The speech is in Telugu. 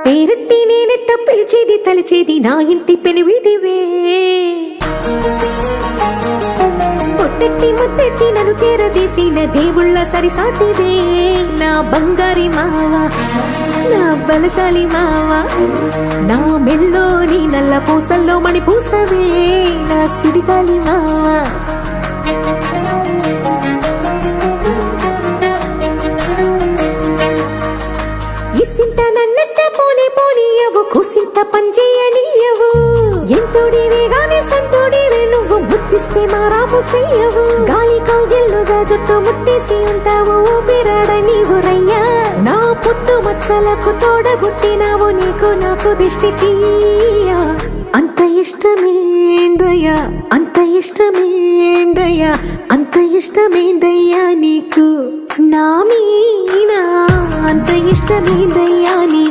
పేరట్టి నేనెట్ట పిలిచేది తలిచేది నా ఇంటి పెనువిటివే పొట్టెట్టి ముద్దెట్టి నన్ను చేరదీసిన దేవుళ్ళ సరిసాటివే నా బంగారి మావా నా బలశాలి మావా నా మెల్లోని నల్ల పూసల్లో మణి పూసవే నా సుడిగాలి మావా ఇసింత నన్నట్ట పోనే పోనీయవు కుసింత పంచేయనీయవు ఎంతోడివే గాని సంతోడివే నువ్వు ముద్దిస్తే మారాము చెయ్యవు గాలి కౌగిల్లుగా జుట్టు ముట్టేసి ఉంటావు ఊపిరాడ నీవు రయ్యా నా పుట్టు మచ్చలకు తోడబుట్టినావు నీకు నాకు దిష్టి తీయా అంత ఇష్టమేందయ్యా అంత ఇష్టమేందయ్యా అంత ఇష్టమేందయ్యా నీకు నా మీనా అంత ఇష్టమేందయ్యా నీకు